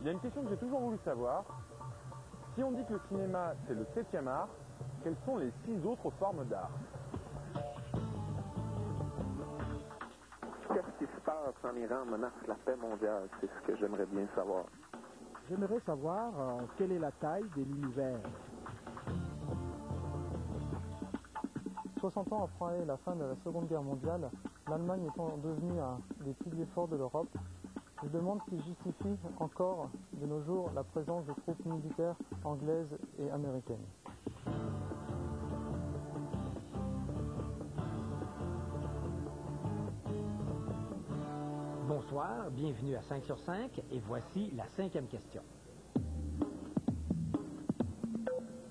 Il y a une question que j'ai toujours voulu savoir. Si on dit que le cinéma, c'est le 7e art, quelles sont les 6 autres formes d'art? Qu'est-ce qui se passe en Iran menace la paix mondiale? C'est ce que j'aimerais bien savoir. J'aimerais savoir quelle est la taille de l'univers. 60 ans après la fin de la Seconde Guerre mondiale, l'Allemagne étant devenue un des piliers forts de l'Europe, je demande ce qui justifie encore de nos jours la présence de troupes militaires anglaises et américaines. Bonsoir, bienvenue à 5 sur 5 et voici la 5e question.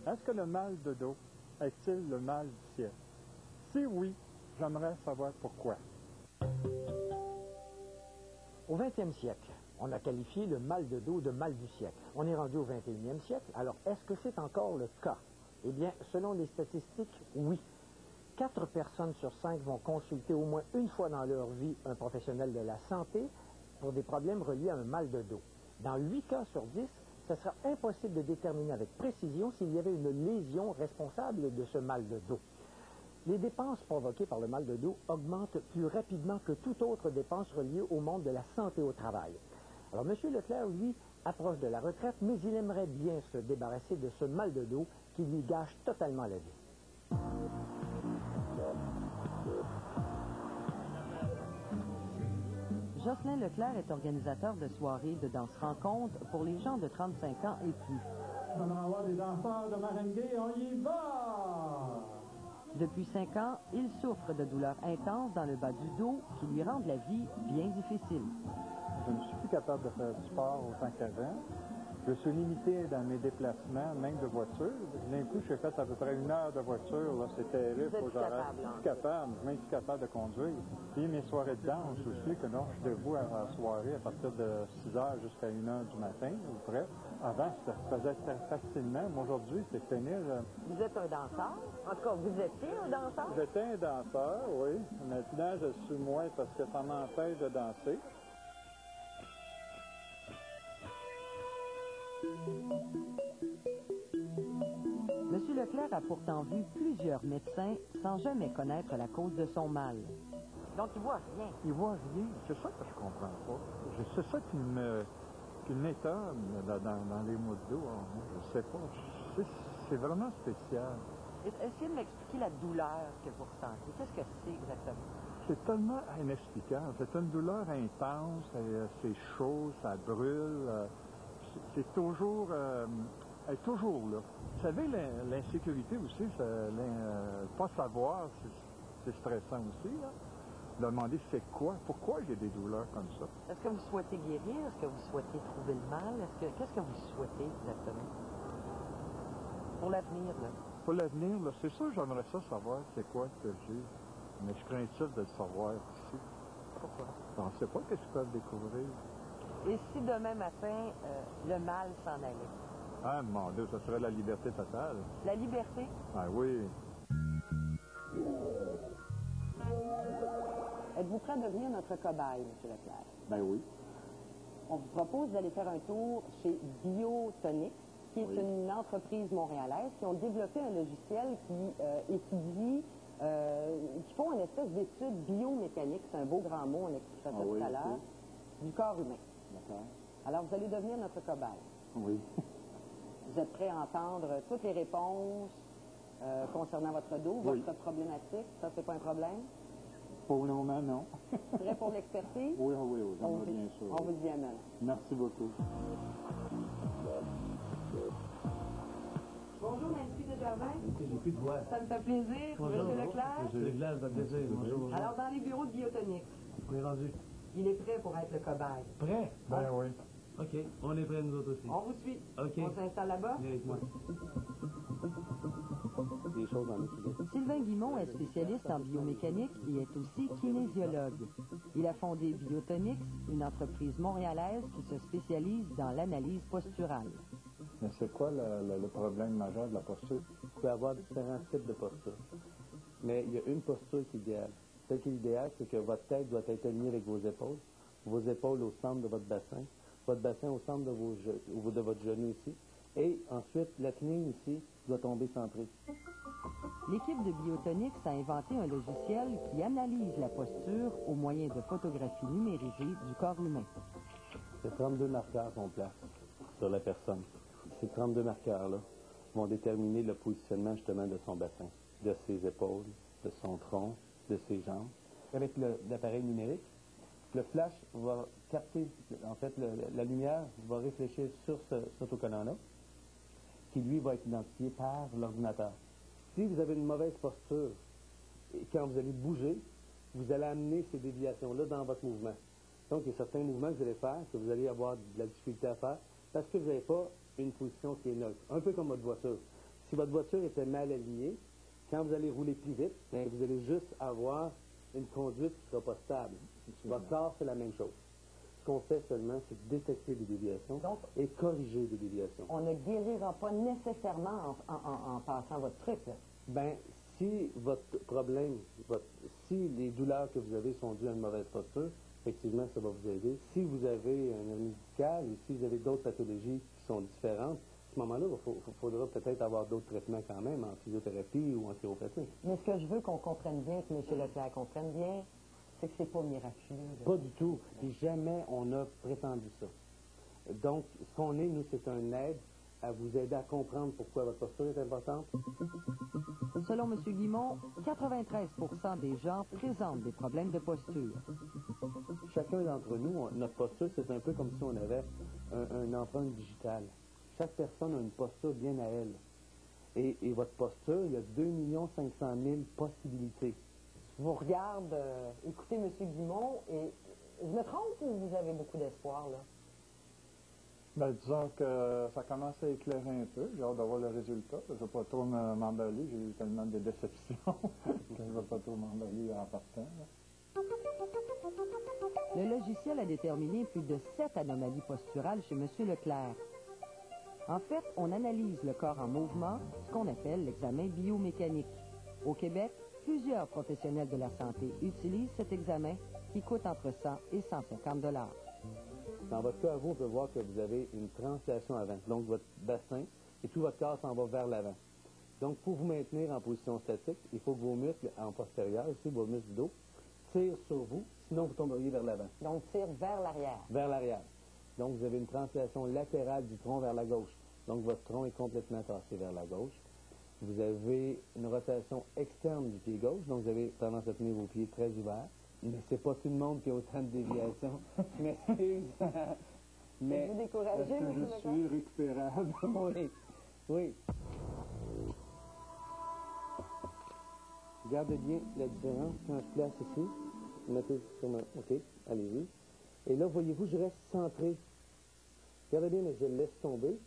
Est-ce que le mal de dos est-il le mal du ciel? Si oui, j'aimerais savoir pourquoi. Au 20e siècle, on a qualifié le mal de dos de mal du siècle. On est rendu au 21e siècle, alors est-ce que c'est encore le cas? Eh bien, selon les statistiques, oui. 4 personnes sur 5 vont consulter au moins une fois dans leur vie un professionnel de la santé pour des problèmes reliés à un mal de dos. Dans 8 cas sur 10, ce sera impossible de déterminer avec précision s'il y avait une lésion responsable de ce mal de dos. Les dépenses provoquées par le mal de dos augmentent plus rapidement que toute autre dépense reliée au monde de la santé au travail. Alors, M. Leclerc, lui, approche de la retraite, mais il aimerait bien se débarrasser de ce mal de dos qui lui gâche totalement la vie. Jocelyn Leclerc est organisateur de soirées de danse-rencontre pour les gens de 35 ans et plus. On va avoir des danseurs de merengue, on y va! Depuis 5 ans, il souffre de douleurs intenses dans le bas du dos qui lui rendent la vie bien difficile. Je ne suis plus capable de faire du sport autant qu'avant. Je suis limité dans mes déplacements, même de voiture. D'un coup, j'ai fait à peu près 1 heure de voiture. Là, c'est terrible. Vous êtes capable, Je suis capable. Je suis même capable de conduire. Puis mes soirées de danse aussi, que non, je suis debout à la soirée à partir de 6 heures jusqu'à 1 heure du matin, ou près. Avant, ça se faisait facilement, mais aujourd'hui, c'est pénible. Vous êtes un danseur? En tout cas, vous étiez un danseur? J'étais un danseur, oui. Maintenant, je suis moins parce que ça m'empêche de danser. M. Leclerc a pourtant vu plusieurs médecins sans jamais connaître la cause de son mal. Donc, il voit rien. Il voit rien. C'est ça que je comprends pas. C'est ça qui m'étonne dans les maux de dos. Je sais pas. C'est vraiment spécial. Essayez de m'expliquer la douleur que vous ressentez. Qu'est-ce que c'est exactement? C'est tellement inexplicable. C'est une douleur intense. C'est chaud, ça brûle. C'est toujours... elle est toujours là. Vous savez, l'insécurité aussi, pas savoir, c'est stressant aussi, là. Demander c'est quoi, pourquoi j'ai des douleurs comme ça. Est-ce que vous souhaitez guérir? Est-ce que vous souhaitez trouver le mal? Qu'est-ce que vous souhaitez exactement? Pour l'avenir, là. Pour l'avenir, là, c'est sûr, j'aimerais ça savoir c'est quoi que j'ai. Mais je crains ça de le savoir ici. Pourquoi? On ne sait pas qu'est-ce qu'ils peuvent découvrir. Et si demain matin, le mal s'en allait? Ah, mon Dieu, ça serait la liberté totale. La liberté? Ah oui. Êtes-vous prêt à devenir notre cobaye, M. Leclerc? Ben oui. On vous propose d'aller faire un tour chez Biotonix, qui est une entreprise montréalaise qui ont développé un logiciel qui étudie, qui font une espèce d'étude biomécanique, c'est un beau grand mot, on expliquera ça tout à l'heure, du corps humain. D'accord. Alors, vous allez devenir notre cobaye. Oui. Vous êtes prêt à entendre toutes les réponses concernant votre dos, votre problématique? Ça, c'est pas un problème? Pour le moment, non. Prêt pour l'expertise? Oui, j'aimerais bien sûr. On vous y amène. Merci beaucoup. Bonjour, Nancy Desjardins. J'ai plus de voix. Ça me fait plaisir. Bonjour. M. Leclerc. Monsieur Leclerc, ça fait plaisir. Bonjour. Alors, dans les bureaux de Biotonix, On est rendu. il est prêt pour être le cobaye. Prêt? Ben oui. OK. On est prêts, nous autres aussi. On vous suit. OK. On s'installe là-bas. Viens avec moi. Des choses en équilibre. Sylvain Guimond est spécialiste en biomécanique et est aussi kinésiologue. Il a fondé Biotonix, une entreprise montréalaise qui se spécialise dans l'analyse posturale. Mais c'est quoi le problème majeur de la posture? Vous pouvez avoir différents types de postures. Mais il y a une posture qui est idéale. Celle qui est idéale, c'est que votre tête doit être alignée avec vos épaules au centre de votre bassin. votre bassin au centre de votre genou ici. Et ensuite, la ligne ici doit tomber centrée. L'équipe de Biotonix a inventé un logiciel qui analyse la posture au moyen de photographies numérisées du corps humain. C'est 32 marqueurs qu'on place sur la personne. Ces 32 marqueurs-là vont déterminer le positionnement justement de son bassin, de ses épaules, de son tronc, de ses jambes. Avec l'appareil numérique, le flash va capter, en fait, la lumière va réfléchir sur cet autocollant-là, qui lui va être identifié par l'ordinateur. Si vous avez une mauvaise posture, et quand vous allez bouger, vous allez amener ces déviations-là dans votre mouvement. Donc, il y a certains mouvements que vous allez faire, que vous allez avoir de la difficulté à faire, parce que vous n'avez pas une position qui est neutre. Un peu comme votre voiture. Si votre voiture était mal alignée, quand vous allez rouler plus vite, bien, vous allez juste avoir une conduite qui ne sera pas stable. Votre corps, c'est la même chose. Ce qu'on fait seulement, c'est détecter des déviations et corriger des déviations. On ne guérira pas nécessairement en passant votre truc, là. Ben, si votre problème, si les douleurs que vous avez sont dues à une mauvaise posture, effectivement, ça va vous aider. Si vous avez un hernie discale ou si vous avez d'autres pathologies qui sont différentes, à ce moment-là, il faudra peut-être avoir d'autres traitements quand même, en physiothérapie ou en chiropratie. Mais ce que je veux qu'on comprenne bien, que M. Leclerc comprenne bien, c'est que c'est pas miraculeux. Là. Pas du tout. Puis jamais on a prétendu ça. Donc, ce qu'on est, nous, c'est un aide à vous aider à comprendre pourquoi votre posture est importante. Selon M. Guimont, 93% des gens présentent des problèmes de posture. Chacun d'entre nous, notre posture, c'est un peu comme si on avait un empreinte digitale. Chaque personne a une posture bien à elle. Et votre posture, il y a 2 500 000 possibilités. Je vous regarde, écoutez M. Guimont, et je me trompe ou vous avez beaucoup d'espoir, là? Ben, disons que ça commence à éclairer un peu. J'ai hâte d'avoir le résultat. Je ne vais pas trop m'emballer. J'ai eu tellement de déceptions que je ne vais pas trop m'emballer en partant. Là. Le logiciel a déterminé plus de 7 anomalies posturales chez M. Leclerc. En fait, on analyse le corps en mouvement, ce qu'on appelle l'examen biomécanique. Au Québec, plusieurs professionnels de la santé utilisent cet examen qui coûte entre 100 et 150 $. Dans votre cas, vous, on peut voir que vous avez une translation avant. Donc, votre bassin et tout votre corps s'en va vers l'avant. Donc, pour vous maintenir en position statique, il faut que vos muscles en postérieur, ici, vos muscles du dos, tirent sur vous, sinon vous tomberiez vers l'avant. Donc, tire vers l'arrière. Vers l'arrière. Donc, vous avez une translation latérale du tronc vers la gauche. Donc, votre tronc est complètement tassé vers la gauche. Vous avez une rotation externe du pied gauche, donc vous avez tendance à tenir vos pieds très ouverts. Mais c'est pas tout le monde qui a autant de déviations. Je m'excuse. Mais vous découragez, est-ce que je suis récupérable? Oui. Oui. Regardez bien la différence quand je place ici. Mettez sur ma... OK, allez-y. Et là, voyez-vous, je reste centré. Regardez bien, mais je le laisse tomber.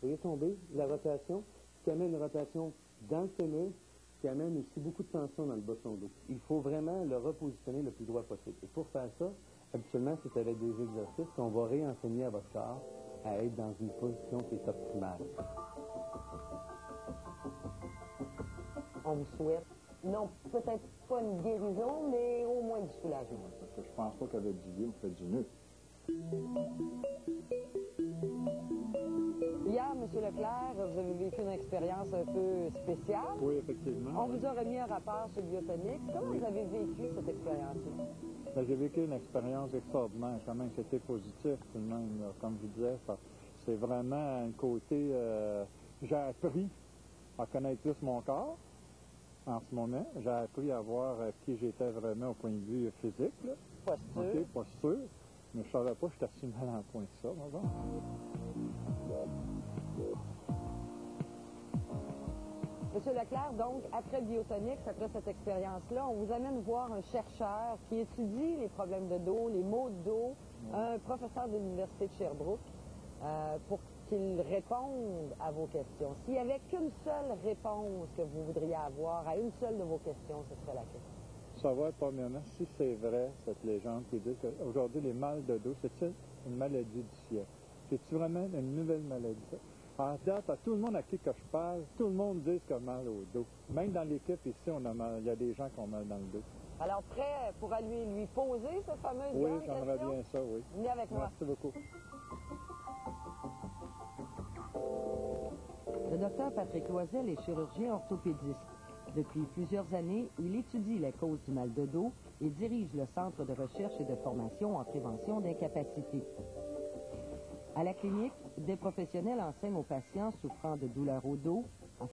Vous voyez tomber la rotation, ce qui amène une rotation dans le fémur, qui amène aussi beaucoup de tension dans le bas de son dos. Il faut vraiment le repositionner le plus droit possible. Et pour faire ça, habituellement, c'est avec des exercices qu'on va réenseigner à votre corps à être dans une position qui est optimale. On vous souhaite, non, peut-être pas une guérison, mais au moins du soulagement. Parce que je pense pas qu'avec du vieux, on fait du nœud. Hier, M. Leclerc, vous avez vécu une expérience un peu spéciale. Oui, effectivement. On vous a remis un rapport sur Biotonix. Comment vous avez vécu cette expérience-là? Ben, j'ai vécu une expérience extraordinaire, quand même, c'était positif tout de même, là. Comme je disais, c'est vraiment un côté... j'ai appris à connaître plus mon corps en ce moment. J'ai appris à voir qui j'étais vraiment au point de vue physique. Là. Posture. OK, posture. Mais je savais pas que j'étais si mal en point que ça, par exemple. Monsieur Leclerc, donc, après Biotonix, après cette expérience-là, on vous amène voir un chercheur qui étudie les problèmes de dos, les maux de dos, un professeur de l'Université de Sherbrooke, pour qu'il réponde à vos questions. S'il n'y avait qu'une seule réponse que vous voudriez avoir à une seule de vos questions, ce serait laquelle? Savoir, premièrement, si c'est vrai, cette légende qui dit qu'aujourd'hui, les mal de dos, c'est-tu une maladie du siècle? C'est-tu vraiment une nouvelle maladie? En date, à tout le monde à qui que je parle, tout le monde dit qu'il a mal au dos. Même dans l'équipe ici, il y a des gens qui ont mal dans le dos. Alors, prêt pour aller lui poser cette fameuse Oui, grande j'aimerais question? bien ça, oui. Venez avec moi. Merci beaucoup. Le docteur Patrick Loisel est chirurgien orthopédiste. Depuis plusieurs années, il étudie les causes du mal de dos et dirige le Centre de recherche et de formation en prévention d'incapacité. À la clinique, des professionnels enseignent aux patients souffrant de douleurs au dos,